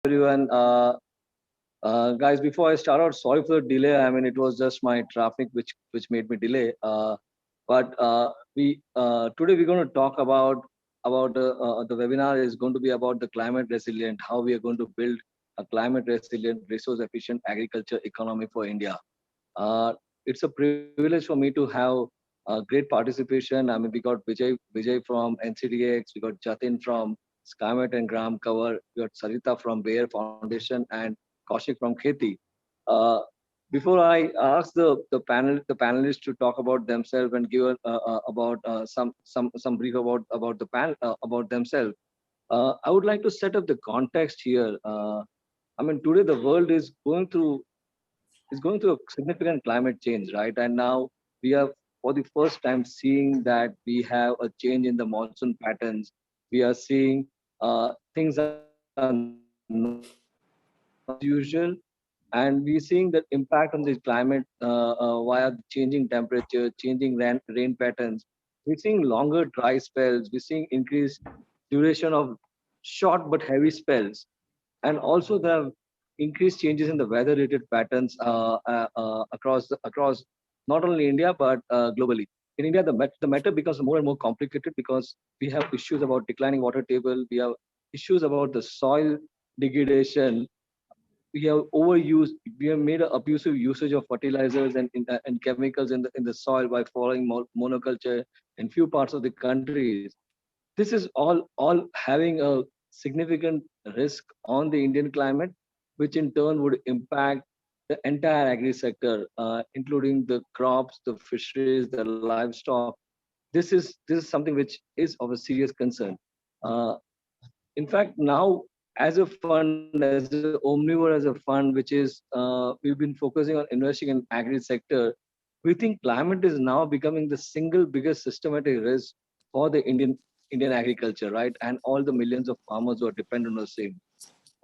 everyone. Guys, before I start out, sorry for the delay. I mean, it was just my traffic which made me delay. But we today we're going to talk about the webinar is going to be about the climate resilient, how we are going to build a climate resilient, resource efficient agriculture economy for India. Uh, it's a privilege for me to have great participation. I mean, we got Vijay from NCDX, we got Jatin from Skymet and Gram Cover, we got Sarita from Bayer Foundation, and Kaushik from Kheti. Uh, Before I ask the panelists to talk about themselves and give about some brief about about themselves, I would like to set up the context here. I mean, today the world is going through a significant climate change, right? And now we are for the first time seeing that we have a change in the monsoon patterns. We are seeing things are not as usual, and we're seeing the impact on the climate via the changing temperature, changing rain patterns. We're seeing longer dry spells. We're seeing increased duration of short but heavy spells, and also the increased changes in the weather-related patterns across not only India but globally. In India, the matter becomes more and more complicated because we have issues about declining water table. We have issues about the soil degradation. We have overused. We have made an abusive usage of fertilizers and chemicals in the soil by following monoculture in few parts of the countries. This is all having a significant risk on the Indian climate, which in turn would impact the entire agri sector, including the crops, the fisheries, the livestock. This is something which is of a serious concern. Uh, in fact, now as a fund, as a Omnivore, as a fund, which is we've been focusing on investing in agri sector, we think climate is now becoming the single biggest systematic risk for the Indian agriculture, right? And all the millions of farmers who are dependent on the same.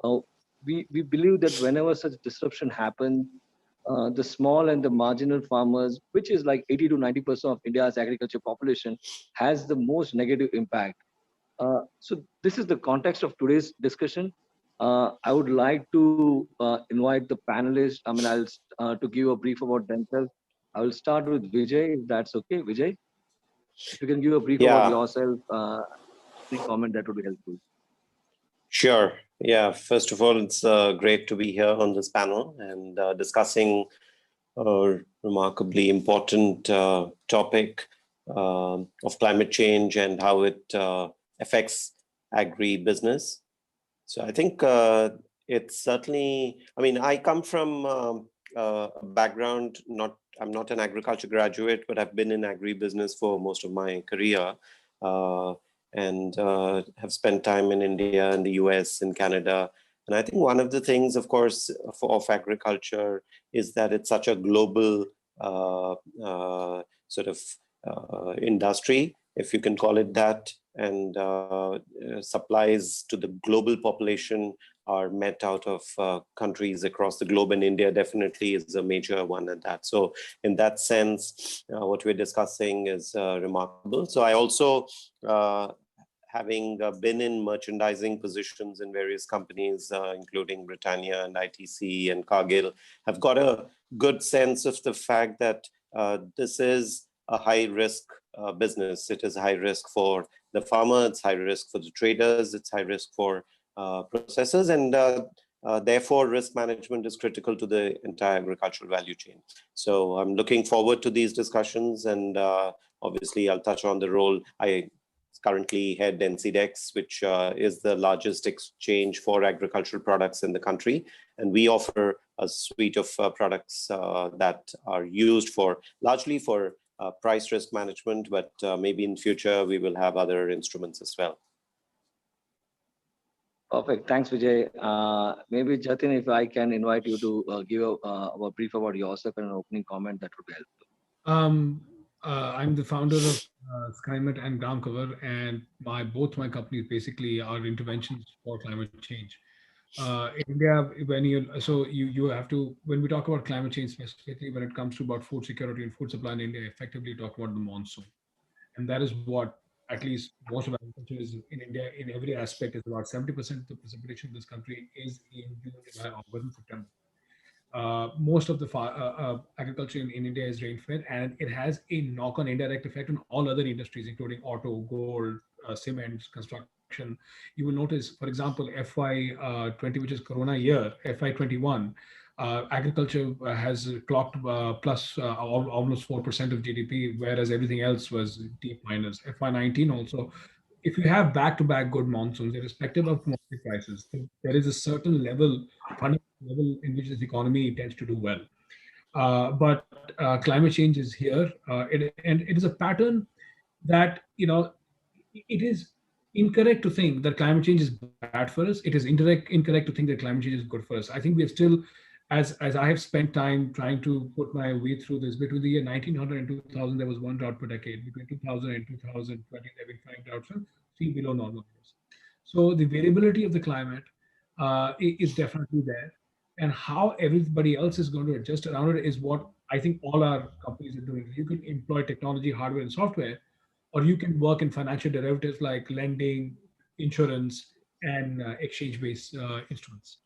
Uh, we believe that whenever such disruption happens, the small and the marginal farmers, which is like 80 to 90% of India's agriculture population, has the most negative impact. So this is the context of today's discussion. I would like to invite the panelists. I mean, to give a brief about themselves. I will start with Vijay, if that's okay. Vijay, if you can give a brief about Yeah, yourself, any comment that would be helpful. sure. Yeah, first of all, it's great to be here on this panel and discussing a remarkably important topic of climate change and how it affects agri-business. So I think it's certainly, I mean, I come from a background, I'm not an agriculture graduate, but I've been in agri-business for most of my career. Uh, and have spent time in India and the US and Canada. And I think one of the things, of course, of agriculture is that it's such a global sort of industry, if you can call it that, and supplies to the global population are met out of countries across the globe, and India definitely is a major one at that. So in that sense, what we're discussing is remarkable. So I also, having been in merchandising positions in various companies, including Britannia and ITC and Cargill, have got a good sense of the fact that this is a high risk business. It is high risk for the farmer, it's high risk for the traders, it's high risk for processors, and therefore risk management is critical to the entire agricultural value chain. So I'm looking forward to these discussions, and obviously I'll touch on the role. I currently head NCDEX, which is the largest exchange for agricultural products in the country. And we offer a suite of products that are used for largely for price risk management, but maybe in future we will have other instruments as well. Perfect. Thanks, Vijay. Maybe Jatin, if I can invite you to give a brief about yourself and an opening comment, that would be helpful. I'm the founder of Skymet and Groundcover, and both my companies basically are interventions for climate change. In India, you have to, when we talk about climate change specifically, when it comes to about food security and food supply in India, effectively talk about the monsoon, and that is what at least most of agriculture is in India in every aspect is about 70% of the precipitation in this country is in June, July, August, and September. Most of the agriculture in India is rain-fed, and it has a knock-on indirect effect on all other industries, including auto, gold, cement, construction. You will notice, for example, FY20, which is Corona year, FY21, agriculture has clocked almost 4% of GDP, whereas everything else was deep minus. FY19 also, if you have back-to-back good monsoons, irrespective of commodity prices, there is a certain level, fundamental level in which this economy tends to do well. But climate change is here, and it is a pattern that, it is incorrect to think that climate change is bad for us. It is incorrect to think that climate change is good for us. I think we have still, as I have spent time trying to put my way through this, between the year 1900 and 2000, there was one drought per decade. Between 2000 and 2020, there have been 5 droughts, 3 below normal years. So the variability of the climate is definitely there. And how everybody else is going to adjust around it is what I think all our companies are doing. You can employ technology, hardware, and software, or you can work in financial derivatives like lending, insurance, and exchange-based instruments.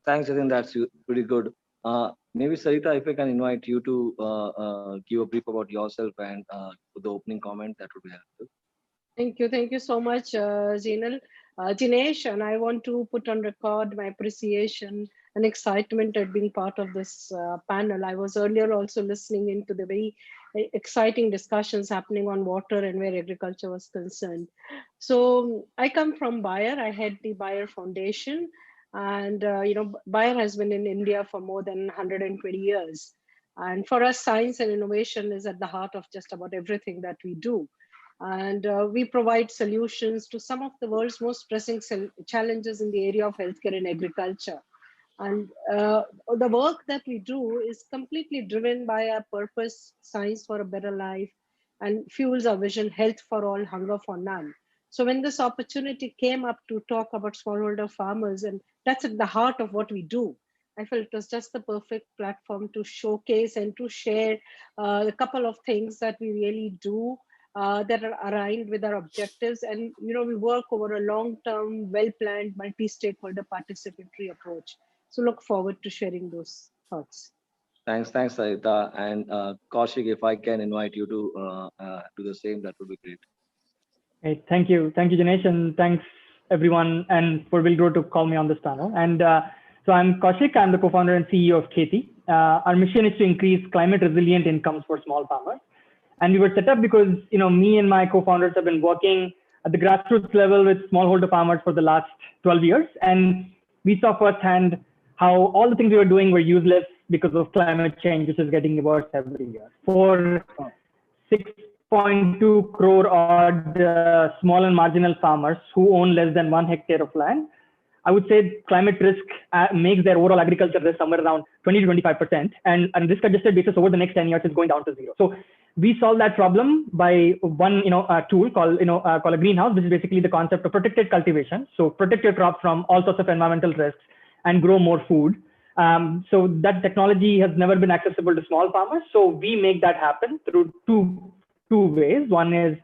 Thanks, Jatin. That's pretty good. Maybe Sarita, if I can invite you to give a brief about yourself and the opening comment, that would be helpful. Thank you so much, Jinesh. And I want to put on record my appreciation and excitement at being part of this panel. I was earlier also listening into the very exciting discussions happening on water and where agriculture was concerned. So I come from Bayer. I head the Bayer Foundation. And, Bayer has been in India for more than 120 years. And for us, science and innovation is at the heart of just about everything that we do. And we provide solutions to some of the world's most pressing challenges in the area of healthcare and agriculture. And the work that we do is completely driven by our purpose, science for a better life, and fuels our vision, health for all, hunger for none. So when this opportunity came up to talk about smallholder farmers, and that's at the heart of what we do, I felt it was just the perfect platform to showcase and to share a couple of things that we really do that are aligned with our objectives. And, we work over a long-term, well-planned, multi-stakeholder participatory approach. So look forward to sharing those thoughts. Thanks, Sarita. And Kaushik, if I can invite you to do the same, that would be great. Hey, thank you, Jinesh, and thanks everyone, and for Will Grow to call me on this panel. And so I'm Kaushik. I'm the co-founder and CEO of Kheti. Our mission is to increase climate-resilient incomes for small farmers. And we were set up because, me and my co-founders have been working at the grassroots level with smallholder farmers for the last 12 years. And we saw firsthand how all the things we were doing were useless because of climate change, which is getting worse every year. For 6.2 crore odd small and marginal farmers who own less than 1 hectare of land, I would say climate risk makes their overall agriculture risk somewhere around 20 to 25%. And risk-adjusted basis over the next 10 years is going down to 0. So we solve that problem by one tool called a greenhouse, which is basically the concept of protected cultivation. So protect your crops from all sorts of environmental risks and grow more food. So that technology has never been accessible to small farmers. So we make that happen through two ways. One is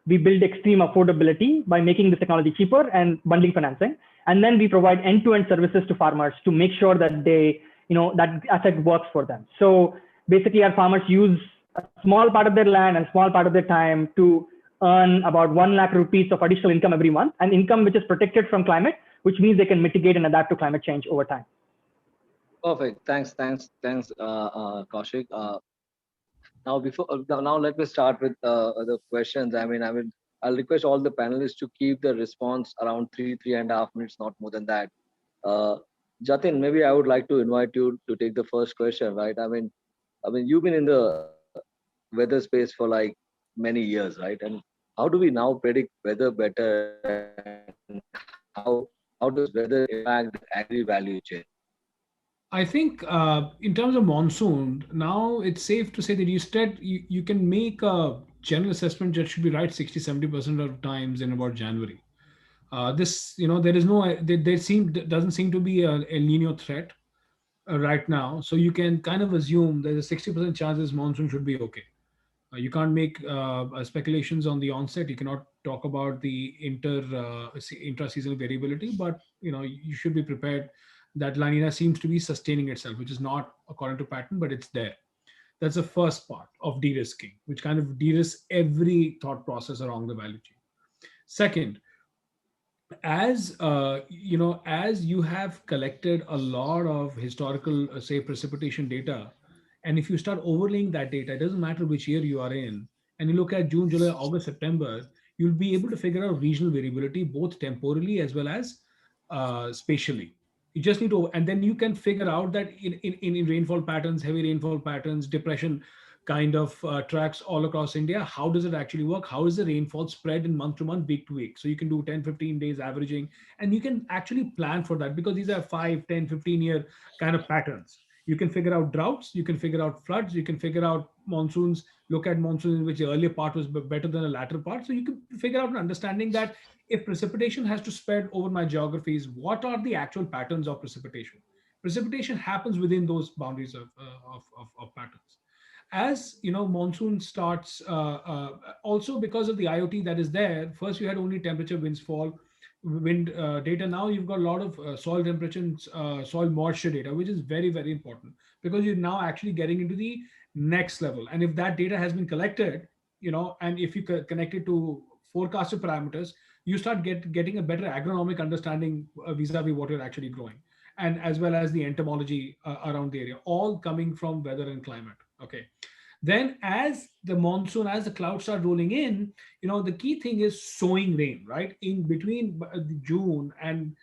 we build extreme affordability by making the technology cheaper and bundling financing. And then we provide end-to-end services to farmers to make sure that that asset works for them. So basically our farmers use a small part of their land and small part of their time to earn about 1 lakh rupees of additional income every month, an income which is protected from climate, which means they can mitigate and adapt to climate change over time. Perfect. Thanks, Kaushik. Now let me start with the questions. I'll request all the panelists to keep the response around 3.5 minutes, not more than that. Jatin, maybe I would like to invite you to take the first question, right? You've been in the weather space for like many years, right? And how do we now predict weather better? And how does weather impact the agri value chain? I think in terms of monsoon, now it's safe to say that you can make a general assessment that should be right 60-70% of times in about January. There doesn't seem to be a El Nino threat right now. So you can kind of assume there's a 60% chance this monsoon should be okay. You can't make speculations on the onset. You cannot talk about the intra-seasonal variability, but you should be prepared that La Nina seems to be sustaining itself, which is not according to pattern, but it's there. That's the first part of de-risking, which kind of de-risks every thought process along the value chain. Second, as you have collected a lot of historical, say, precipitation data, and if you start overlaying that data, it doesn't matter which year you are in, and you look at June, July, August, September, you'll be able to figure out regional variability both temporally as well as spatially. You just need to, and then you can figure out that in rainfall patterns, heavy rainfall patterns, depression kind of tracks all across India. How does it actually work? How is the rainfall spread in month to month, week to week? So you can do 10, 15 days averaging, and you can actually plan for that because these are 5, 10, 15-year kind of patterns. You can figure out droughts, you can figure out floods, you can figure out monsoons, look at monsoons in which the earlier part was better than the latter part. So you can figure out an understanding that if precipitation has to spread over my geographies, what are the actual patterns of precipitation? Precipitation happens within those boundaries of patterns. As monsoon starts, also because of the IoT that is there, first you had only temperature, winds, fall, wind data. Now you've got a lot of soil temperature and soil moisture data, which is very, very important because you're now actually getting into the next level. And if that data has been collected, and if you connect it to forecasted parameters, you start getting a better agronomic understanding vis-a-vis what you're actually growing, and as well as the entomology around the area, all coming from weather and climate. Okay. Then as the monsoon, as the clouds start rolling in, the key thing is sowing rain, right? In between June and,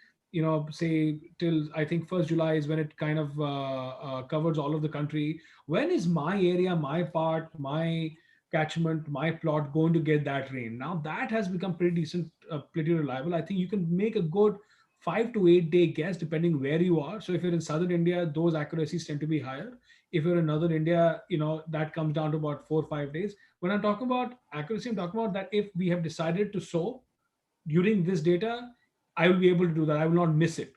say till I think 1st July is when it kind of covers all of the country. When is my area, my part, my catchment, my plot going to get that rain? Now that has become pretty decent, pretty reliable. I think you can make a good 5 to 8 day guess depending where you are. So if you're in southern India, those accuracies tend to be higher. If you're in northern India, that comes down to about 4 or 5 days. When I'm talking about accuracy, I'm talking about that if we have decided to sow during this data, I will be able to do that. I will not miss it.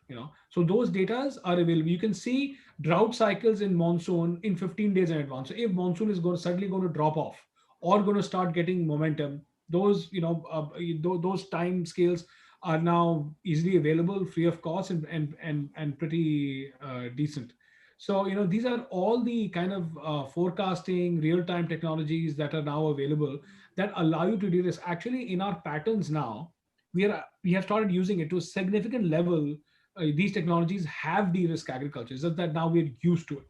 So those datas are available. You can see drought cycles in monsoon in 15 days in advance. So if monsoon is suddenly going to drop off or going to start getting momentum, those those time scales are now easily available, free of cost, and pretty decent. So these are all the kind of forecasting real-time technologies that are now available that allow you to do this. Actually, in our patterns now, we have started using it to a significant level. These technologies have de-risk agriculture, so that now we're used to it.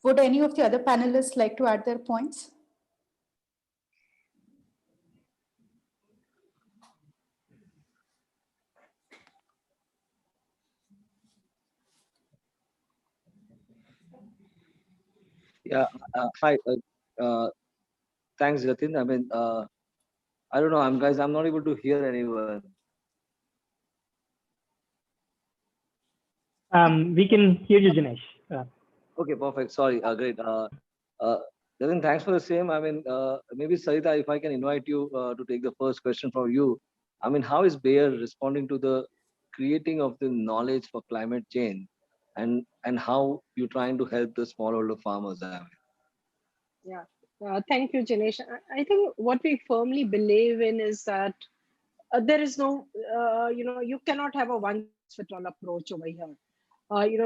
Would any of the other panelists like to add their points? Yeah. Hi. Thanks, Jatin. I mean, I don't know. I'm not able to hear anyone. We can hear you, Jinesh. Okay, perfect. Sorry. Great. Jatin, thanks for the same. I mean, maybe Sarita, if I can invite you to take the first question from you. I mean, how is Bayer responding to the creating of the knowledge for climate change, and how you're trying to help the smallholder farmers? I mean. Yeah. Thank you, Jinesh. I think what we firmly believe in is that there is no, you cannot have a one size fit all approach over here.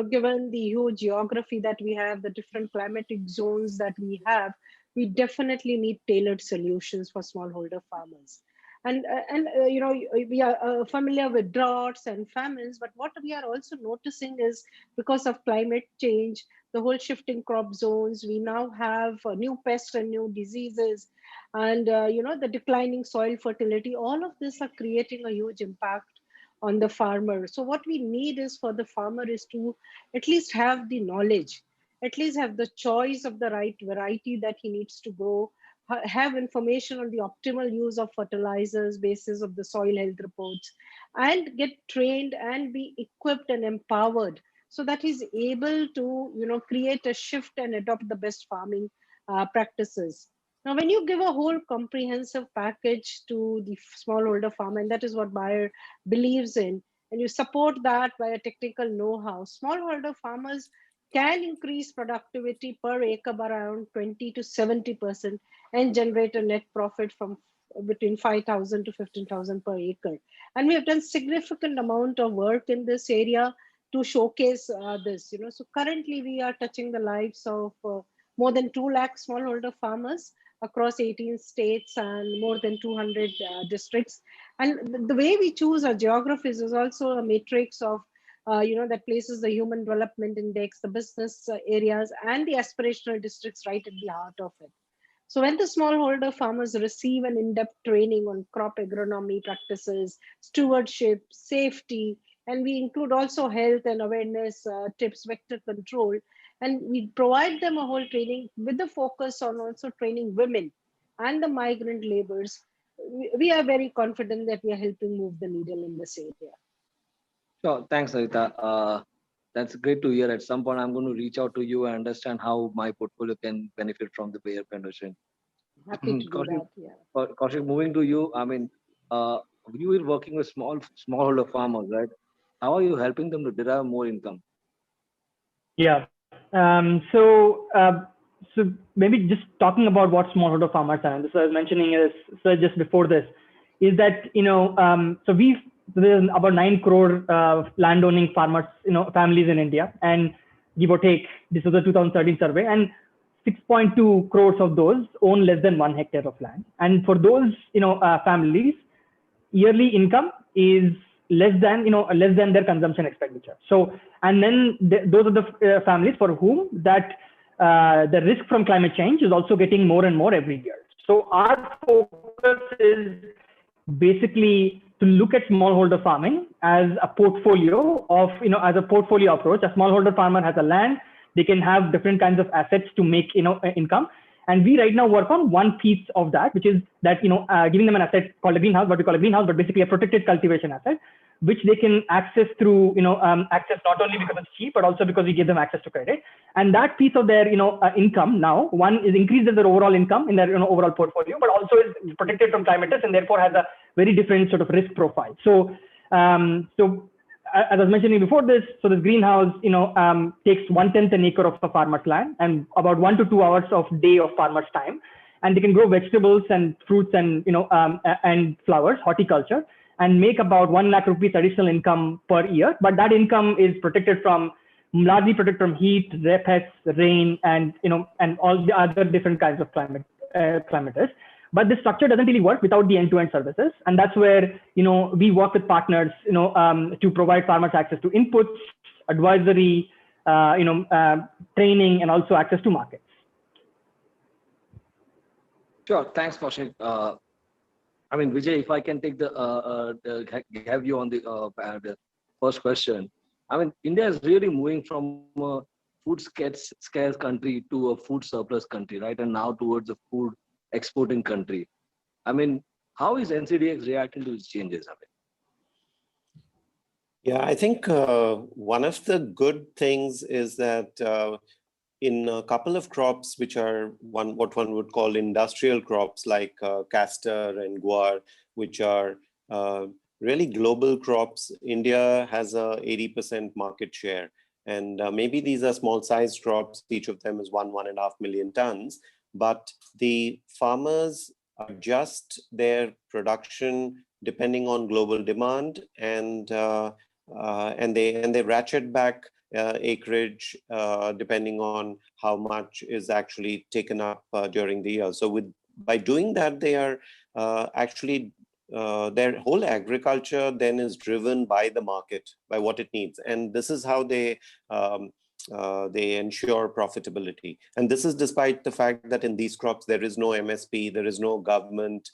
Given the huge geography that we have, the different climatic zones that we definitely need tailored solutions for smallholder farmers. We are familiar with droughts and famines, but what we are also noticing is because of climate change, the whole shifting crop zones, we now have new pests and new diseases, and the declining soil fertility. All of this are creating a huge impact on the farmer. So what we need is for the farmer is to at least have the knowledge, at least have the choice of the right variety that he needs to grow, have information on the optimal use of fertilizers, basis of the soil health reports, and get trained and be equipped and empowered so that he's able to create a shift and adopt the best farming practices. Now, when you give a whole comprehensive package to the smallholder farmer, and that is what Bayer believes in, and you support that by a technical know-how, smallholder farmers can increase productivity per acre by around 20 to 70% and generate a net profit from between 5,000 to 15,000 per acre. And we have done significant amount of work in this area to showcase this. So currently we are touching the lives of more than 2 lakh smallholder farmers across 18 states and more than 200 districts. And the way we choose our geographies is also a matrix of that places the human development index, the business areas, and the aspirational districts right at the heart of it. So when the smallholder farmers receive an in-depth training on crop agronomy practices, stewardship, safety, and we include also health and awareness tips, vector control, and we provide them a whole training with the focus on also training women and the migrant laborers. We are very confident that we are helping move the needle in this area. Sure. Thanks, Sarita. That's great to hear. At some point, I'm going to reach out to you and understand how my portfolio can benefit from the Bayer Foundation. Happy to do Kaushik, that. Yeah. Kaushik, moving to you. I mean, you were working with smallholder farmers, right? How are you helping them to derive more income? Yeah. So maybe just talking about what smallholder farmers are, and this I was mentioning is so just before this, is that so there's about 9 crore landowning farmers, families in India, and give or take, this was a 2013 survey, and 6.2 crores of those own less than 1 hectare of land. And for those families, yearly income is less than their consumption expenditure. So, and then those are the families for whom that the risk from climate change is also getting more and more every year. So our focus is basically to look at smallholder farming as a portfolio of, as a portfolio approach. A smallholder farmer has a land, they can have different kinds of assets to make, income. And we right now work on one piece of that, which is that, giving them an asset called a greenhouse, what we call a greenhouse, but basically a protected cultivation asset, which they can access through, access not only because it's cheap, but also because we give them access to credit. And that piece of their, income now, one is increases their overall income in their, overall portfolio, but also is protected from climate risk and therefore has a very different sort of risk profile. So, as I was mentioning before this, so this greenhouse, takes 1/10 an acre of a farmer's land and about 1 to 2 hours of day of farmer's time, and they can grow vegetables and fruits and and flowers, horticulture, and make about 1 lakh rupees additional income per year. But that income is largely protected from heat, pests, rain, and and all the other different kinds of climate risk. But this structure doesn't really work without the end-to-end services, and that's where we work with partners to provide farmers access to inputs, advisory, training, and also access to markets. Sure. Thanks, Kaushik. I mean, Vijay, if I can take have you on the first question. I mean, India is really moving from a food scarce country to a food surplus country, right? And now towards a food exporting country. I mean, how is NCDX reacting to these changes? I mean, yeah, I think one of the good things is that in a couple of crops, which are what one would call industrial crops like castor and guar, which are really global crops, India has a 80% market share. And maybe these are small sized crops, each of them is 1.5 million tons. But the farmers adjust their production depending on global demand, and they ratchet back acreage depending on how much is actually taken up during the year. So by doing that, they are actually their whole agriculture then is driven by the market, by what it needs, and this is how they ensure profitability. And this is despite the fact that in these crops, there is no MSP, there is no government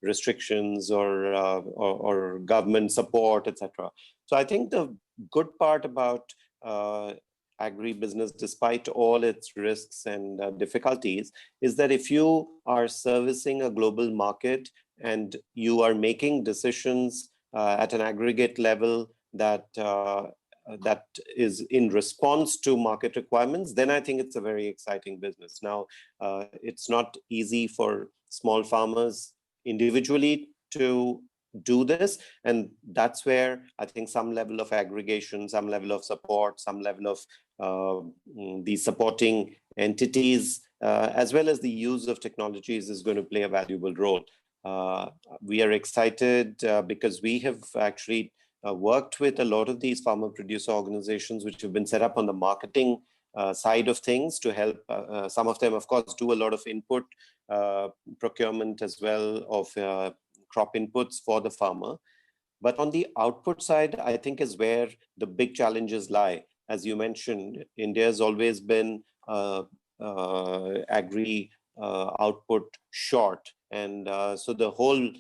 restrictions or government support, etc. So I think the good part about agribusiness, despite all its risks and difficulties, is that if you are servicing a global market and you are making decisions at an aggregate level that is in response to market requirements, then I think it's a very exciting business. Now, it's not easy for small farmers individually to do this. And that's where I think some level of aggregation, some level of support, some level of the supporting entities, as well as the use of technologies is going to play a valuable role. We are excited because we have actually worked with a lot of these farmer producer organizations which have been set up on the marketing side of things to help. Some of them, of course, do a lot of input procurement as well of crop inputs for the farmer. But on the output side, I think is where the big challenges lie. As you mentioned, India has always been agri output short. And so the whole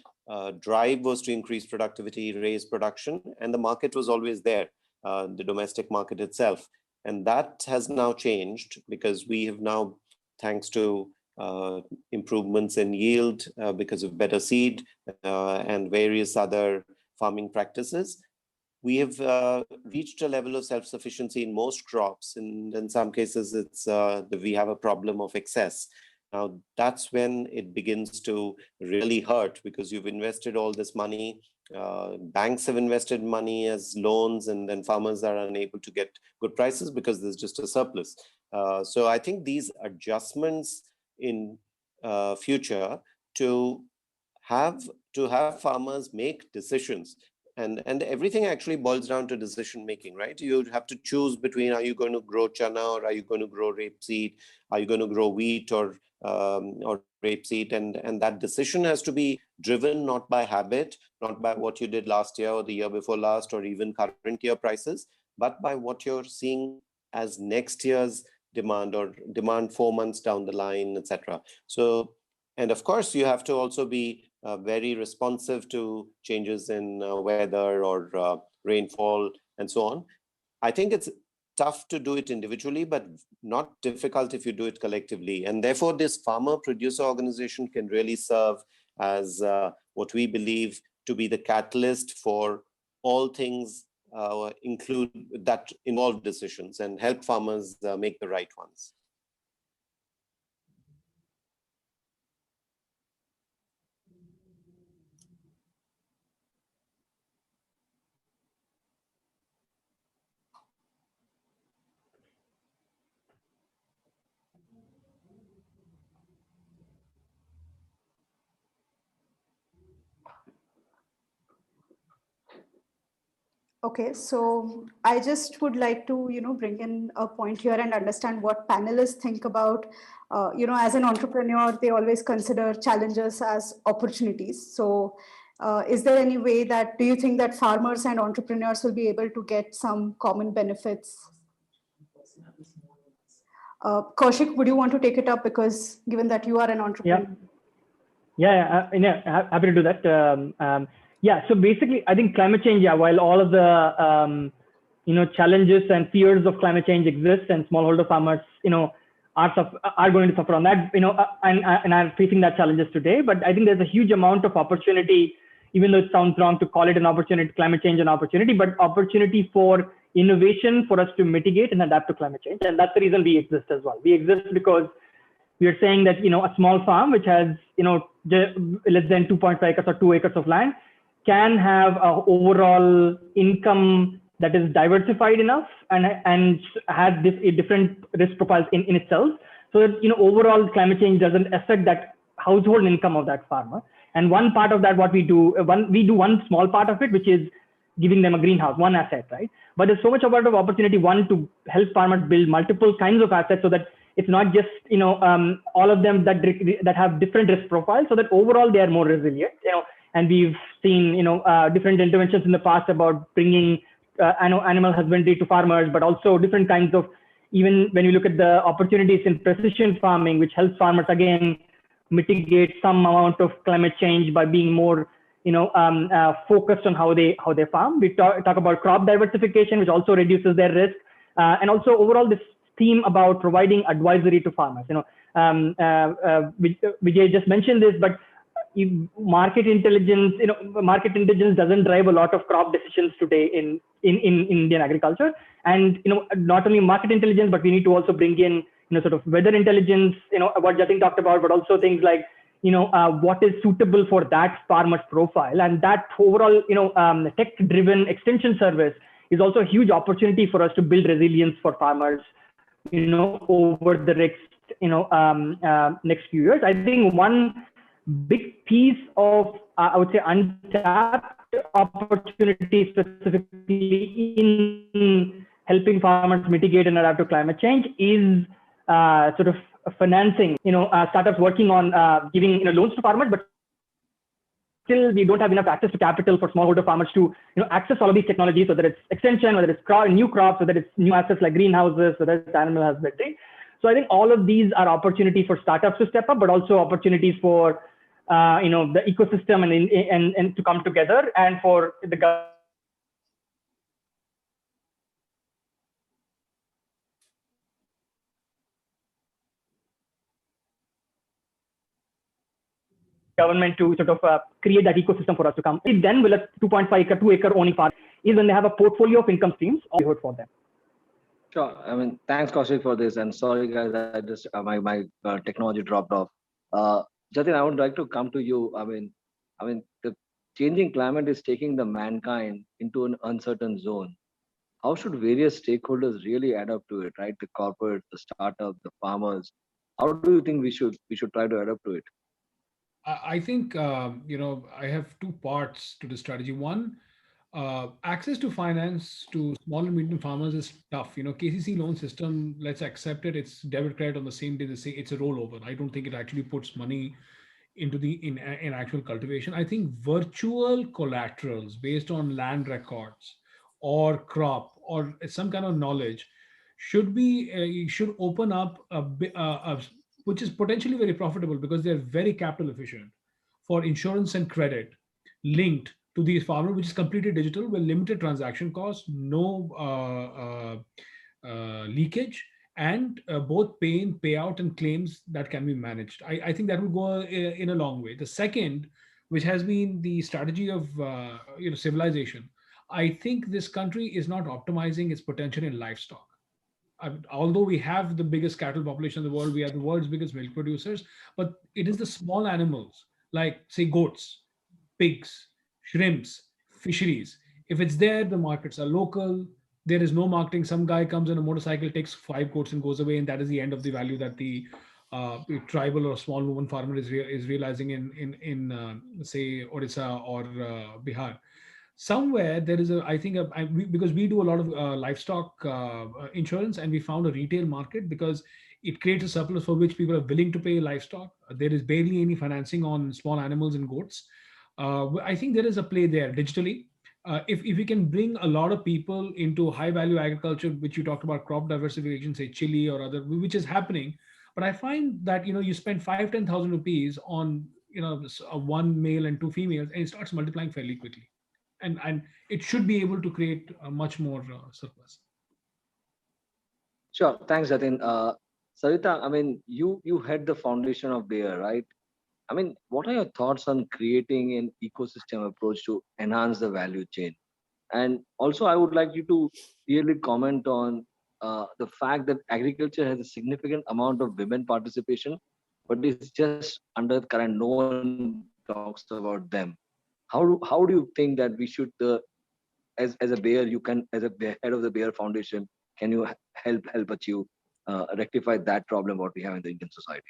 drive was to increase productivity, raise production, and the market was always there, the domestic market itself. And that has now changed because we have now, thanks to improvements in yield because of better seed and various other farming practices, we have reached a level of self-sufficiency in most crops. And in some cases, it's we have a problem of excess. Now, that's when it begins to really hurt because you've invested all this money. Banks have invested money as loans, and then farmers are unable to get good prices because there's just a surplus. So I think these adjustments in future to have farmers make decisions. And everything actually boils down to decision making, right? You have to choose between, are you going to grow chana or are you going to grow rapeseed? Are you going to grow wheat or rapeseed? And that decision has to be driven not by habit, not by what you did last year or the year before last or even current year prices, but by what you're seeing as next year's demand or demand 4 months down the line, etc. So, and of course, you have to also be very responsive to changes in weather or rainfall and so on. I think it's tough to do it individually, but not difficult if you do it collectively. And therefore, this farmer producer organization can really serve as what we believe to be the catalyst for all things include that involve decisions and help farmers make the right ones. Okay, so I just would like to, bring in a point here and understand what panelists think about, as an entrepreneur, they always consider challenges as opportunities. So is there any way that, do you think that farmers and entrepreneurs will be able to get some common benefits? Kaushik, would you want to take it up? Because given that you are an entrepreneur. Yeah, happy to do that. Yeah, so basically, I think climate change, while all of the, challenges and fears of climate change exist and smallholder farmers, are going to suffer on that, and are facing that challenges today. But I think there's a huge amount of opportunity, even though it sounds wrong to call it an opportunity, climate change an opportunity, but opportunity for innovation for us to mitigate and adapt to climate change. And that's the reason we exist as well. We exist because we are saying that, a small farm, which has, less than 2.5 acres or 2 acres of land, can have an overall income that is diversified enough and has different risk profiles in itself, so that overall climate change doesn't affect that household income of that farmer. And one part of that, what we do, we do one small part of it, which is giving them a greenhouse, one asset, right? But there's so much amount of opportunity, one, to help farmers build multiple kinds of assets, so that it's not just all of them that have different risk profiles, so that overall they are more resilient. And we've seen, different interventions in the past about bringing animal husbandry to farmers, but also different kinds of, even when you look at the opportunities in precision farming, which helps farmers again mitigate some amount of climate change by being more, focused on how they farm. We talk about crop diversification, which also reduces their risk, and also overall this theme about providing advisory to farmers. Vijay just mentioned this, but market intelligence doesn't drive a lot of crop decisions today in Indian agriculture. And not only market intelligence, but we need to also bring in sort of weather intelligence, what Jatin talked about, but also things like what is suitable for that farmer's profile. And that overall, tech-driven extension service is also a huge opportunity for us to build resilience for farmers, over the next few years. I think one big piece of, I would say, untapped opportunity specifically in helping farmers mitigate and adapt to climate change is sort of financing, startups working on giving loans to farmers, but still we don't have enough access to capital for smallholder farmers to access all of these technologies, whether it's extension, whether it's new crops, whether it's new assets like greenhouses, whether it's animal husbandry. So I think all of these are opportunities for startups to step up, but also opportunities for the ecosystem and to come together, and for the government to sort of create that ecosystem for us to come. Then will a 2.5 acre, 2 acre owning farm is when they have a portfolio of income streams for them. Sure. I mean, thanks, Kaushik, for this. And sorry, guys, I just my technology dropped off. Jatin, I would like to come to you. I mean, the changing climate is taking the mankind into an uncertain zone. How should various stakeholders really adapt to it, right? The corporate, the startup, the farmers. How do you think we should try to adapt to it? I think, I have two parts to the strategy. One, access to finance to small and medium farmers is tough. KCC loan system, let's accept it. It's debit credit on the same day. It's a rollover. I don't think it actually puts money into in actual cultivation. I think virtual collaterals based on land records or crop or some kind of knowledge should open up which is potentially very profitable because they're very capital efficient for insurance and credit linked to these farmers, which is completely digital with limited transaction costs, no leakage, and both payout and claims that can be managed. I think that will go in a long way. The second, which has been the strategy of civilization, I think this country is not optimizing its potential in livestock. Although we have the biggest cattle population in the world, we are the world's biggest milk producers, but it is the small animals like, say, goats, pigs, shrimps, fisheries. If it's there, the markets are local. There is no marketing. Some guy comes on a motorcycle, takes 5 goats and goes away, and that is the end of the value that the tribal or small woman farmer is realizing in say Odisha or Bihar. Somewhere there is because we do a lot of livestock insurance, and we found a retail market because it creates a surplus for which people are willing to pay livestock. There is barely any financing on small animals and goats. I think there is a play there digitally. If we can bring a lot of people into high value agriculture, which you talked about, crop diversification, say chili or other, which is happening. But I find that you spend 5,000-10,000 rupees on one male and 2 females, and it starts multiplying fairly quickly. And it should be able to create a much more surplus. Sure. Thanks, Jatin. Sarita, I mean, you head the foundation of Bayer, right? I mean, what are your thoughts on creating an ecosystem approach to enhance the value chain? And also, I would like you to really comment on the fact that agriculture has a significant amount of women participation, but it's just under current. No one talks about them. How do you think that we should, as a Bayer, you can, as a head of the Bayer Foundation, can you help achieve rectify that problem what we have in the Indian society?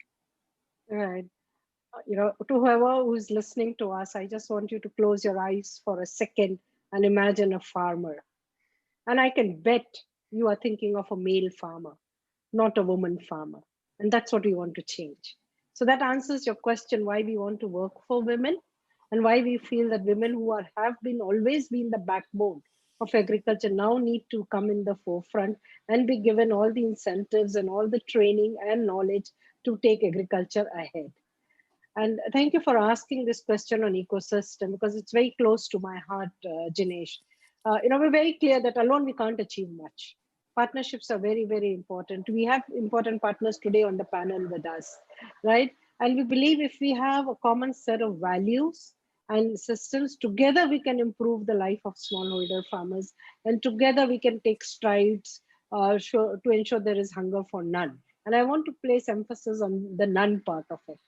Right. To whoever who's listening to us, I just want you to close your eyes for a second and imagine a farmer. And I can bet you are thinking of a male farmer, not a woman farmer. And that's what we want to change. So that answers your question, why we want to work for women and why we feel that women who have always been the backbone of agriculture now need to come in the forefront and be given all the incentives and all the training and knowledge to take agriculture ahead. And thank you for asking this question on ecosystem, because it's very close to my heart, Jinesh. We're very clear that alone we can't achieve much. Partnerships are very, very important. We have important partners today on the panel with us, right? And we believe if we have a common set of values and systems, together we can improve the life of smallholder farmers, and together we can take strides to ensure there is hunger for none. And I want to place emphasis on the none part of it.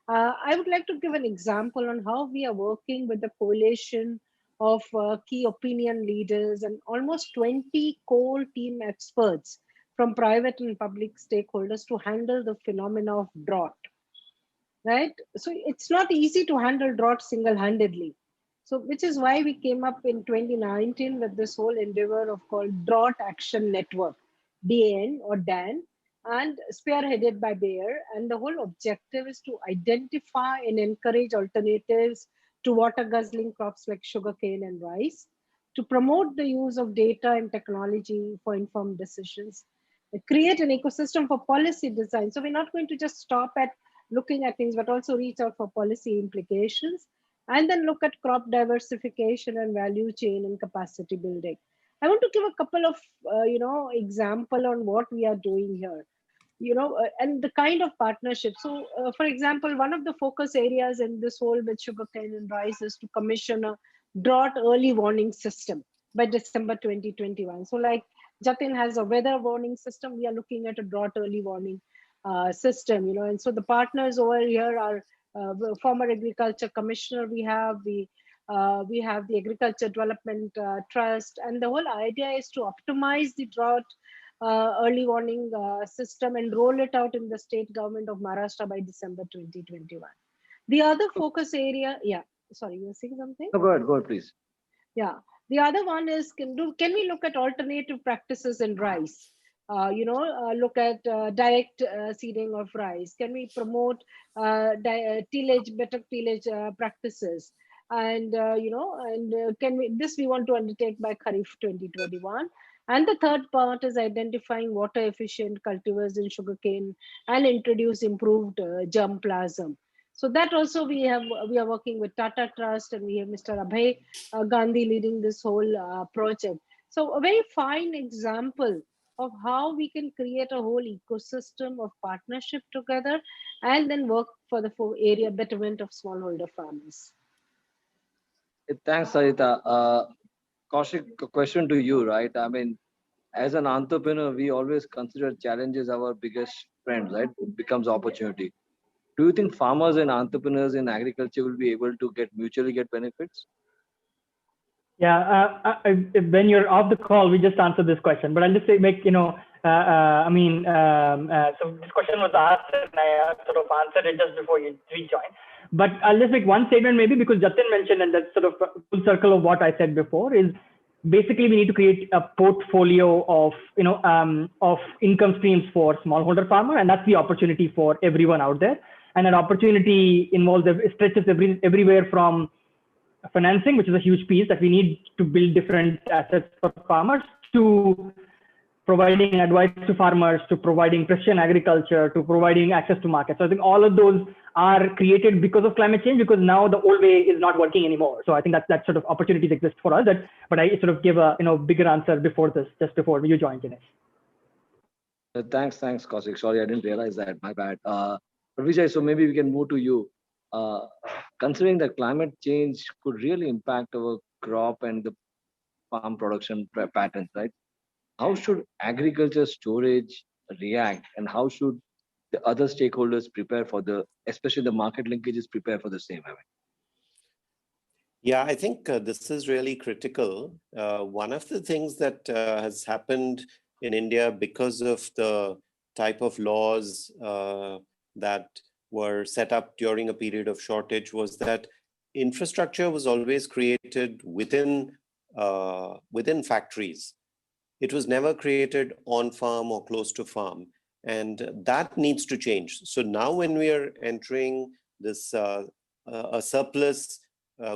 I would like to give an example on how we are working with the coalition of key opinion leaders and almost 20 core team experts from private and public stakeholders to handle the phenomena of drought, right? So it's not easy to handle drought single-handedly. So which is why we came up in 2019 with this whole endeavor of called Drought Action Network, DAN or DAN, and spearheaded by Bayer. And the whole objective is to identify and encourage alternatives to water guzzling crops like sugarcane and rice, to promote the use of data and technology for informed decisions, create an ecosystem for policy design. So we're not going to just stop at looking at things, but also reach out for policy implications, and then look at crop diversification and value chain and capacity building. I want to give a couple of example on what we are doing here, and the kind of partnership. So, for example, one of the focus areas in this whole with sugarcane and rice is to commission a drought early warning system by December 2021. So, like Jatin has a weather warning system, we are looking at a drought early warning system, and so the partners over here are former agriculture commissioner. We have the agriculture development trust, and the whole idea is to optimize the drought early warning system and roll it out in the state government of Maharashtra by December 2021. The other focus area, yeah, sorry, you were saying something? No, go ahead, please. Yeah, the other one is can we look at alternative practices in rice? Look at direct seeding of rice. Can we promote tillage, better tillage practices? And can we we want to undertake by Kharif 2021. And the third part is identifying water efficient cultivars in sugarcane and introduce improved germplasm. So that also we are working with Tata Trust, and we have Mr. Abhay Gandhi leading this whole project. So a very fine example of how we can create a whole ecosystem of partnership together and then work for the area betterment of smallholder farmers. Thanks, Sarita. Kaushik, a question to you, right? I mean, as an entrepreneur, we always consider challenges our biggest friend, right? It becomes opportunity. Do you think farmers and entrepreneurs in agriculture will be able to mutually get benefits? Yeah, when you're off the call, we just answered this question, but I'll just say, so this question was asked and I sort of answered it just before you rejoined. But I'll just make one statement maybe, because Jatin mentioned, and that's sort of a full circle of what I said before, is basically we need to create a portfolio of, of income streams for smallholder farmer, and that's the opportunity for everyone out there. And that opportunity stretches everywhere from financing, which is a huge piece that we need to build different assets for farmers, to providing advice to farmers, to providing precision agriculture, to providing access to markets. So I think all of those are created because of climate change, because now the old way is not working anymore. So I think that sort of opportunities exist for us. But I sort of give a bigger answer before this, just before you joined, Dinesh. Thanks, Kaushik. Sorry, I didn't realize that. My bad. Vijay, so maybe we can move to you. Considering that climate change could really impact our crop and the farm production patterns, right? How should agriculture storage react, and how should the other stakeholders prepare for especially the market linkages, prepare for the same? Yeah, I think this is really critical. One of the things that has happened in India because of the type of laws that were set up during a period of shortage was that infrastructure was always created within factories. It was never created on farm or close to farm, and that needs to change. So now when we are entering this a surplus,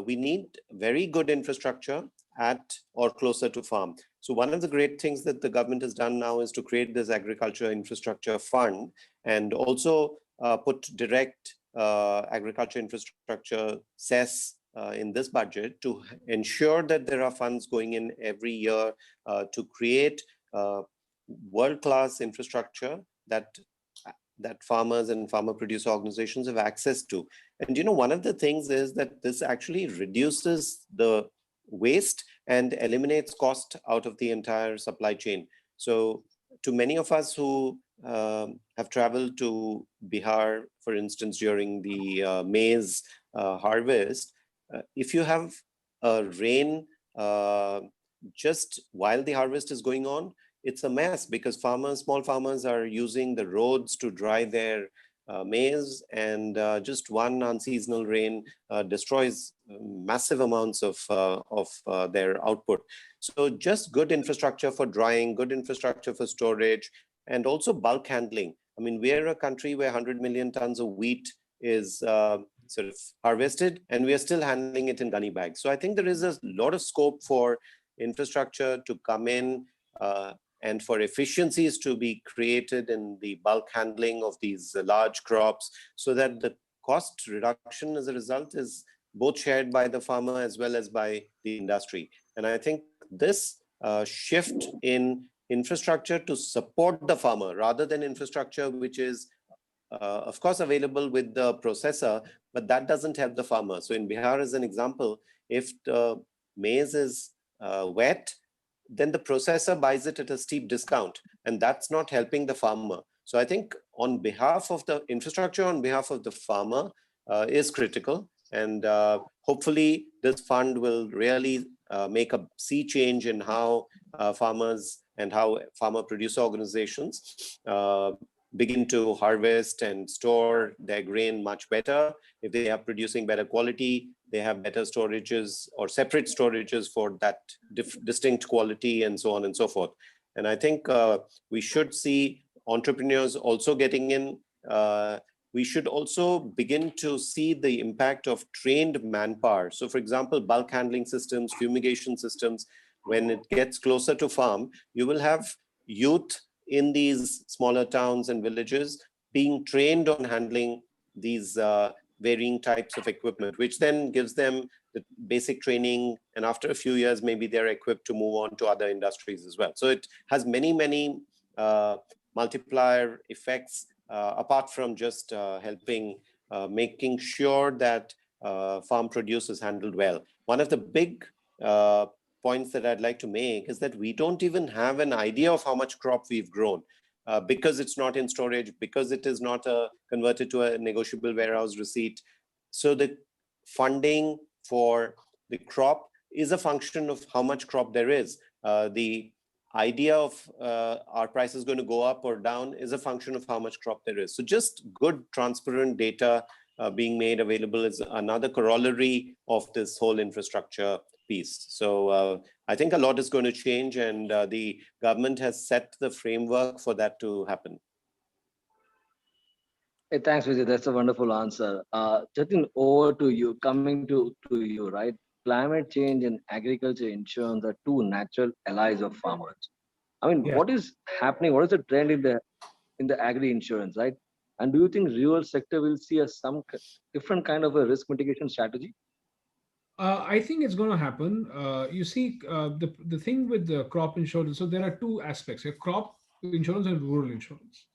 we need very good infrastructure at or closer to farm. So one of the great things that the government has done now is to create this agriculture infrastructure fund, and also put direct agriculture infrastructure cess in this budget to ensure that there are funds going in every year to create world-class infrastructure that farmers and farmer producer organizations have access to. And one of the things is that this actually reduces the waste and eliminates cost out of the entire supply chain. So to many of us who have traveled to Bihar, for instance, during the maize harvest, if you have a rain just while the harvest is going on, it's a mess because small farmers are using the roads to dry their maize, and just one unseasonal rain destroys massive amounts of their output. So just good infrastructure for drying, good infrastructure for storage, and also bulk handling. I mean, we're a country where 100 million tons of wheat is sort of harvested, and we are still handling it in gunny bags. So I think there is a lot of scope for infrastructure to come in and for efficiencies to be created in the bulk handling of these large crops, so that the cost reduction as a result is both shared by the farmer as well as by the industry. And I think this shift in infrastructure to support the farmer rather than infrastructure which is of course available with the processor, but that doesn't help the farmer. So in Bihar, as an example, if the maize is wet, then the processor buys it at a steep discount, and that's not helping the farmer. So I think on behalf of the infrastructure, on behalf of the farmer is critical. And hopefully this fund will really make a sea change in how farmers and how farmer producer organizations begin to harvest and store their grain much better. If they are producing better quality, they have better storages or separate storages for that distinct quality, and so on and so forth. And I think we should see entrepreneurs also getting in. We should also begin to see the impact of trained manpower. So for example, bulk handling systems, fumigation systems, when it gets closer to farm, you will have youth in these smaller towns and villages being trained on handling these varying types of equipment, which then gives them the basic training. And after a few years, maybe they're equipped to move on to other industries as well. So it has many, many multiplier effects apart from just helping making sure that farm produce is handled well. One of the big points that I'd like to make is that we don't even have an idea of how much crop we've grown because it's not in storage, because it is not converted to a negotiable warehouse receipt. So the funding for the crop is a function of how much crop there is. The idea of our price is going to go up or down is a function of how much crop there is. So just good, transparent data being made available is another corollary of this whole infrastructure piece. So I think a lot is going to change, and the government has set the framework for that to happen. Hey, thanks, Vijay. That's a wonderful answer. Jatin, over to you. Coming to you, right? Climate change and agriculture insurance are two natural allies of farmers. I mean, what is happening? What is the trend in the agri insurance, right? And do you think rural sector will see some different kind of a risk mitigation strategy? I think it's going to happen. You see, the thing with the crop insurance, so there are two aspects: crop insurance and rural insurance.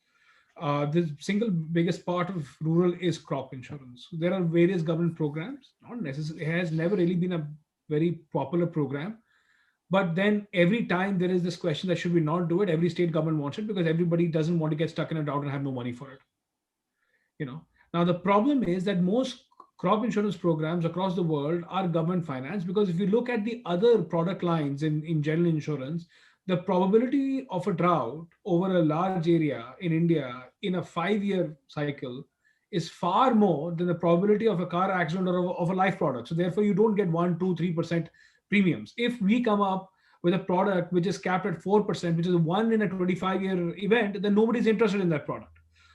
The single biggest part of rural is crop insurance. There are various government programs. Not necessarily, it has never really been a very popular program. But then every time there is this question that should we not do it, every state government wants it because everybody doesn't want to get stuck in a drought and have no money for it. Now the problem is that most crop insurance programs across the world are government financed, because if you look at the other product lines in general insurance, the probability of a drought over a large area in India in a 5-year cycle is far more than the probability of a car accident or of a life product. So therefore you don't get 1, 2, 3% premiums. If we come up with a product which is capped at 4%, which is a 1 in a 25-year event, then nobody's interested in that product.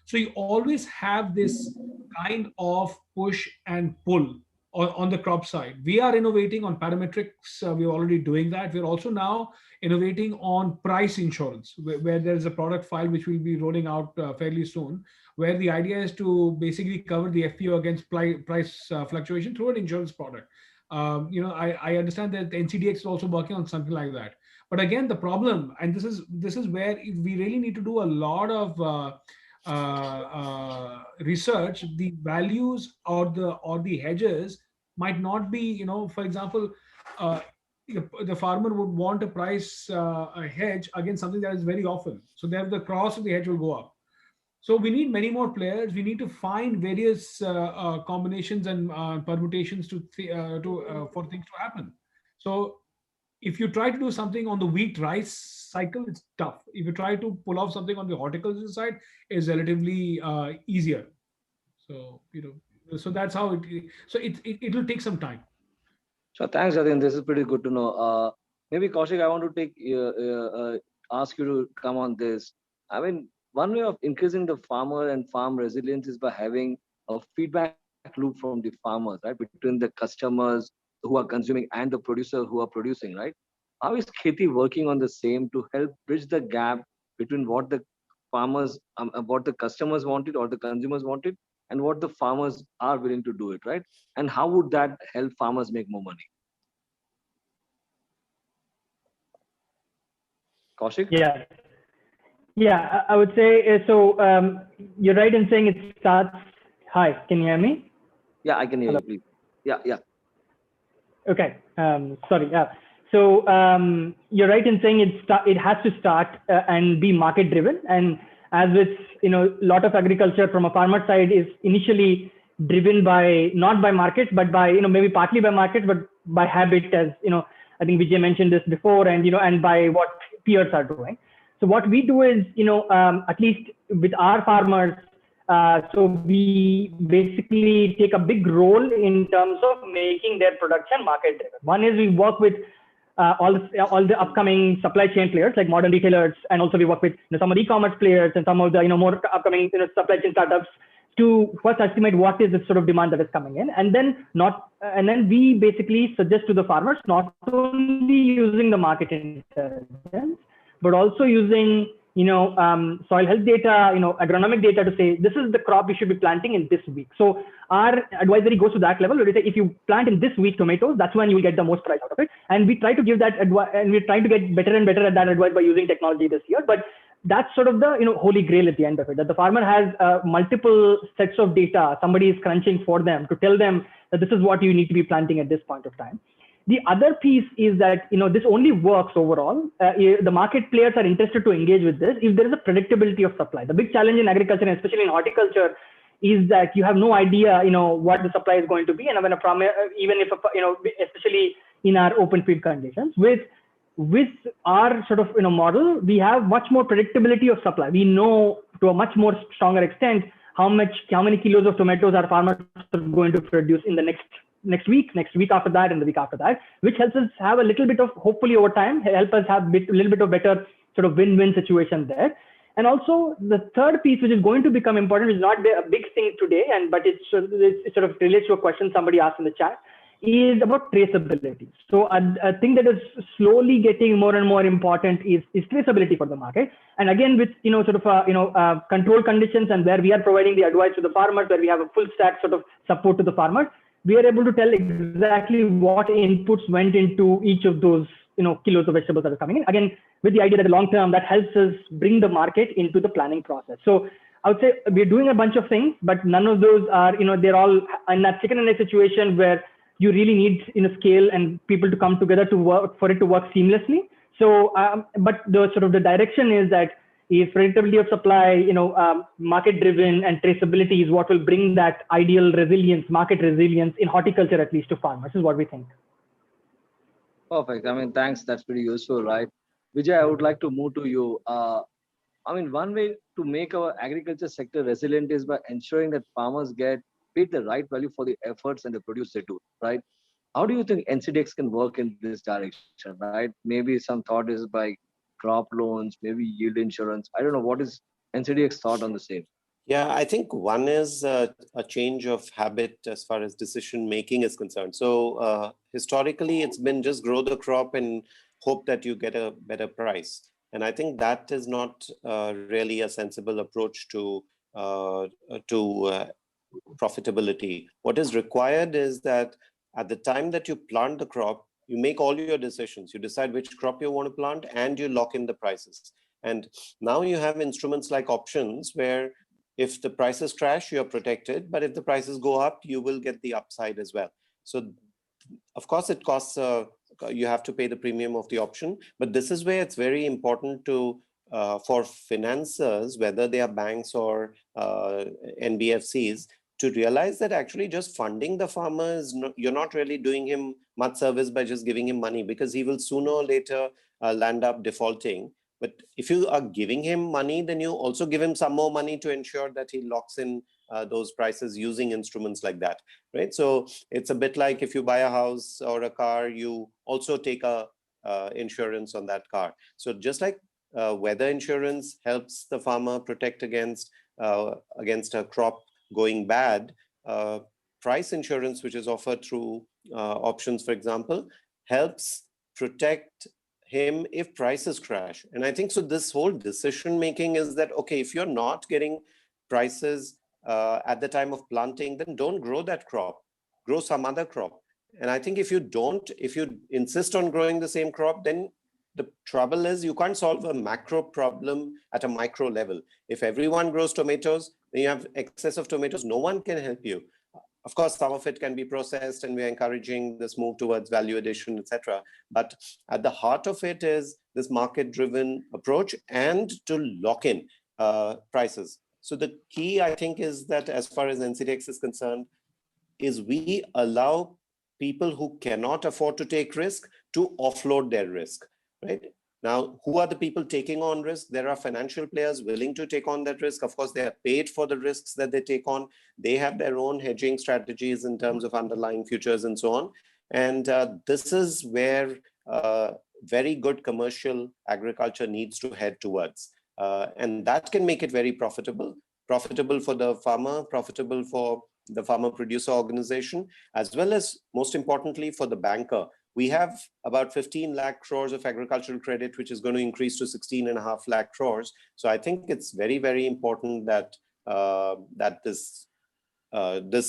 So you always have this kind of push and pull on the crop side. We are innovating on parametrics. We're already doing that. We're also now innovating on price insurance, where there is a product file which we'll be rolling out fairly soon, where the idea is to basically cover the FPO against price fluctuation through an insurance product. I understand that the NCDX is also working on something like that. But again, the problem, and this is where we really need to do a lot of research. The values or the hedges might not be, for example, the farmer would want a price a hedge against something that is very often. So there the cost of the hedge will go up. So we need many more players. We need to find various combinations and permutations for things to happen. So if you try to do something on the wheat rice cycle, it's tough. If you try to pull off something on the horticulture side, it's relatively easier. So so that's how it will take some time. So thanks, Jatin. This is pretty good to know. Maybe Kaushik, I want to ask you to come on this. I mean, one way of increasing the farmer and farm resilience is by having a feedback loop from the farmers, right? Between the customers who are consuming and the producer who are producing, right? How is Kheti working on the same to help bridge the gap between what the farmers, what the customers wanted or the consumers wanted, and what the farmers are willing to do it, right? And how would that help farmers make more money? Kaushik? Yeah. Yeah, I would say so. You're right in saying it starts. Hi, can you hear me? Yeah, I can hear Hello. you, please. Yeah. Okay. Sorry. Yeah. So you're right in saying it has to start and be market driven. And as with a lot of agriculture from a farmer side is initially driven by not by markets, but by maybe partly by markets, but by habit, as I think Vijay mentioned this before, and and by what peers are doing. So what we do is at least with our farmers. So we basically take a big role in terms of making their production market driven. One is we work with all the upcoming supply chain players like modern retailers, and also we work with some of the e-commerce players and some of the more upcoming supply chain startups to first estimate what is the sort of demand that is coming in, and then we basically suggest to the farmers not only using the market intelligence but also using soil health data, agronomic data to say, this is the crop you should be planting in this week. So our advisory goes to that level where we say, if you plant in this week tomatoes, that's when you will get the most price out of it. And we try to give that advice, and we're trying to get better and better at that advice by using technology this year. But that's sort of the holy grail at the end of it, that the farmer has multiple sets of data. Somebody is crunching for them to tell them that this is what you need to be planting at this point of time. The other piece is that this only works overall. The market players are interested to engage with this if there is a predictability of supply. The big challenge in agriculture, and especially in horticulture, is that you have no idea what the supply is going to be, and when even if especially in our open feed conditions. With our sort of model, we have much more predictability of supply. We know to a much more stronger extent how many kilos of tomatoes our farmers are going to produce in the next week after that, and the week after that, which helps us have a little bit of, hopefully over time, help us have a little bit of better sort of win-win situation there. And also the third piece, which is going to become important, is not a big thing today, but it sort of relates to a question somebody asked in the chat, is about traceability. So a thing that is slowly getting more and more important is traceability for the market. And again, with control conditions, and where we are providing the advice to the farmers, where we have a full stack sort of support to the farmers, we are able to tell exactly what inputs went into each of those kilos of vegetables that are coming in. Again, with the idea that the long term, that helps us bring the market into the planning process. So I would say we're doing a bunch of things, but none of those are, they're all in that chicken and egg situation where you really need scale and people to come together to work for it to work seamlessly. So, but the sort of the direction is that if predictability of supply, market driven, and traceability is what will bring that ideal resilience, market resilience in horticulture, at least to farmers, is what we think. Perfect. I mean, thanks. That's pretty useful, right? Vijay, I would like to move to you. I mean, one way to make our agriculture sector resilient is by ensuring that farmers get paid the right value for the efforts and the produce they do, right? How do you think NCDX can work in this direction, right? Maybe some thought is by crop loans, maybe yield insurance. I don't know. What is NCDX thought on the same? Yeah, I think one is a change of habit as far as decision making is concerned. So historically, it's been just grow the crop and hope that you get a better price. And I think that is not really a sensible approach to profitability. What is required is that at the time that you plant the crop, you make all your decisions. You decide which crop you want to plant, and you lock in the prices. And now you have instruments like options where if the prices crash, you're protected. But if the prices go up, you will get the upside as well. So of course, it costs, you have to pay the premium of the option. But this is where it's very important to for financiers, whether they are banks or NBFCs, to realize that actually just funding the farmer is you're not really doing him much service by just giving him money, because he will sooner or later land up defaulting. But if you are giving him money, then you also give him some more money to ensure that he locks in those prices using instruments like that, right? So it's a bit like if you buy a house or a car, you also take a insurance on that car. So just like weather insurance helps the farmer protect against a crop going bad, price insurance, which is offered through options, for example, helps protect him if prices crash. And I think so this whole decision making is that, okay, if you're not getting prices at the time of planting, then don't grow that crop, grow some other crop. And I think if you insist on growing the same crop, then the trouble is you can't solve a macro problem at a micro level. If everyone grows tomatoes, then you have excess of tomatoes, no one can help you. Of course, some of it can be processed, and we're encouraging this move towards value addition, etc. But at the heart of it is this market-driven approach and to lock in prices. So the key, I think, is that as far as NCDEX is concerned, is we allow people who cannot afford to take risk to offload their risk, right? Now, who are the people taking on risk? There are financial players willing to take on that risk. Of course, they are paid for the risks that they take on. They have their own hedging strategies in terms of underlying futures and so on. And this is where very good commercial agriculture needs to head towards. And that can make it very profitable for the farmer, profitable for the farmer producer organization, as well as, most importantly, for the banker. We have about 15 lakh crores of agricultural credit, which is going to increase to 16.5 lakh crores. So I think it's very, very important that this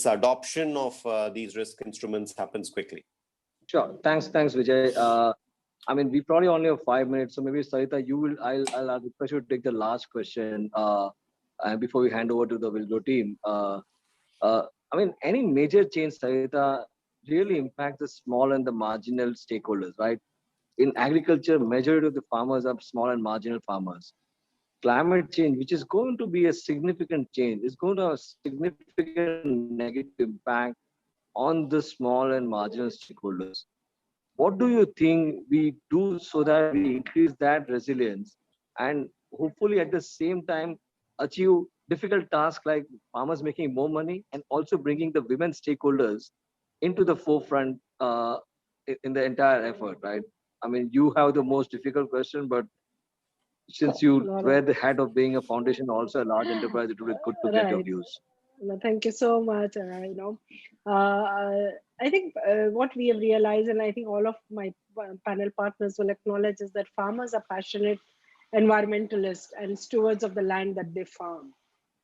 adoption of these risk instruments happens quickly. Sure. Thanks, Vijay. I mean, we probably only have 5 minutes, so maybe Sarita, I'll request you to take the last question before we hand over to the Wilgrow team. I mean, any major change, Sarita, really impact the small and the marginal stakeholders, right? In agriculture, majority of the farmers are small and marginal farmers. Climate change, which is going to be a significant change, is going to have a significant negative impact on the small and marginal stakeholders. What do you think we do so that we increase that resilience and hopefully at the same time achieve difficult tasks like farmers making more money and also bringing the women stakeholders into the forefront in the entire effort, right? I mean, you have the most difficult question, but since you wear the hat of being a foundation, also a large enterprise, it would be good to get your views. No, thank you so much. I think what we have realized, and I think all of my panel partners will acknowledge, is that farmers are passionate environmentalists and stewards of the land that they farm.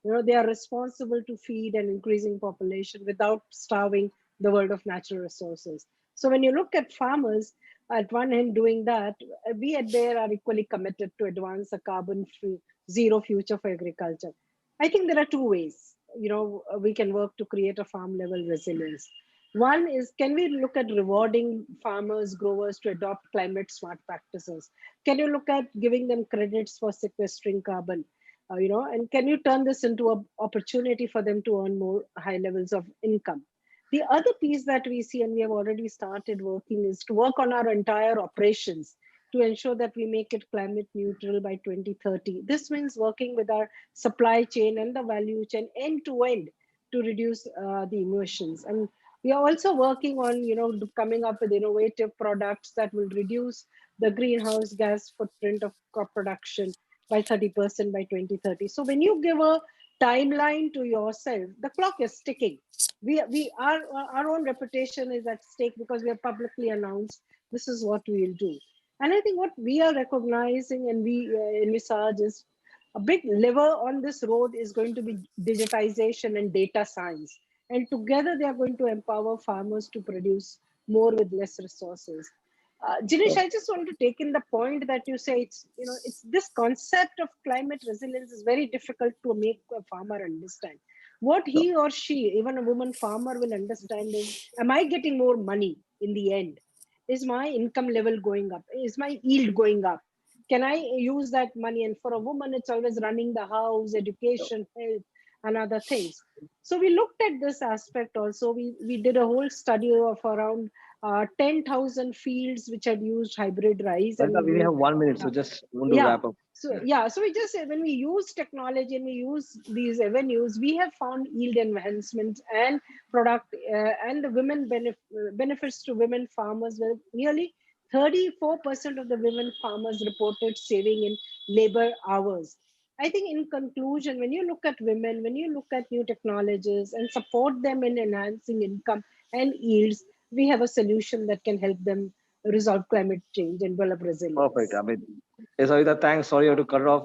They are responsible to feed an increasing population without starving the world of natural resources. So when you look at farmers, at one hand doing that, we at Bayer are equally committed to advance a carbon-free, zero future for agriculture. I think there are two ways, we can work to create a farm level resilience. One is, can we look at rewarding farmers, growers to adopt climate smart practices? Can you look at giving them credits for sequestering carbon? And can you turn this into an opportunity for them to earn more high levels of income? The other piece that we see, and we have already started working, is to work on our entire operations to ensure that we make it climate neutral by 2030. This means working with our supply chain and the value chain end to end to reduce the emissions. And we are also working on, coming up with innovative products that will reduce the greenhouse gas footprint of crop production by 30% by 2030. So when you give a timeline to yourself, the clock is ticking. Our own reputation is at stake because we have publicly announced this is what we will do. And I think what we are recognizing and we envisage is a big lever on this road is going to be digitization and data science. And together they are going to empower farmers to produce more with less resources. Jinesh, I just want to take in the point that you say it's this concept of climate resilience is very difficult to make a farmer understand. What he or she, even a woman farmer, will understand is, am I getting more money in the end? Is my income level going up? Is my yield going up? can I use that money? And for a woman, it's always running the house, education, health, and other things. So we looked at this aspect also. We did a whole study of around 10,000 fields which had used hybrid rice. Vanitha, we have 1 minute, so just want to wrap up. So so we just say when we use technology and we use these avenues, we have found yield enhancements and product and the women benefits to women farmers. Were nearly 34% of the women farmers reported saving in labor hours. I think in conclusion, when you look at women, when you look at new technologies and support them in enhancing income and yields, we have a solution that can help them resolve climate change and develop resilience. Perfect. I mean, yes, Savita, thanks. Sorry, I have to cut it off.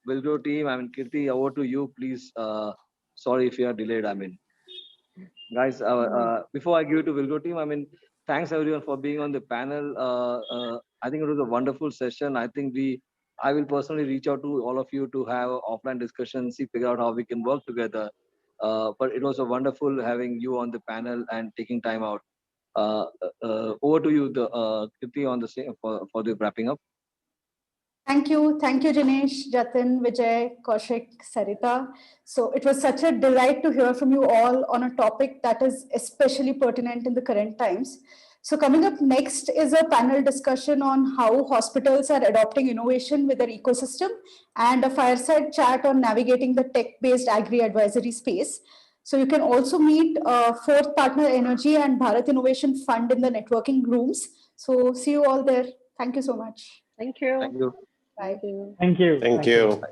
Wilgrow team, I mean, Kirti, over to you, please. Sorry if you are delayed. I mean, guys, before I give it to Wilgrow team, I mean, thanks everyone for being on the panel. I think it was a wonderful session. I think I will personally reach out to all of you to have offline discussions, figure out how we can work together. But it was a wonderful having you on the panel and taking time out. Over to you, Kirti, on the same for the wrapping up. Thank you, Jinesh, Jatin, Vijay, Kaushik, Sarita. So it was such a delight to hear from you all on a topic that is especially pertinent in the current times. So coming up next is a panel discussion on how hospitals are adopting innovation with their ecosystem and a fireside chat on navigating the tech-based agri-advisory space. So you can also meet Fourth Partner Energy and Bharat Innovation Fund in the networking rooms. So see you all there. Thank you so much. Thank you. Thank you. Bye. Thank you. Thank you. Thank you.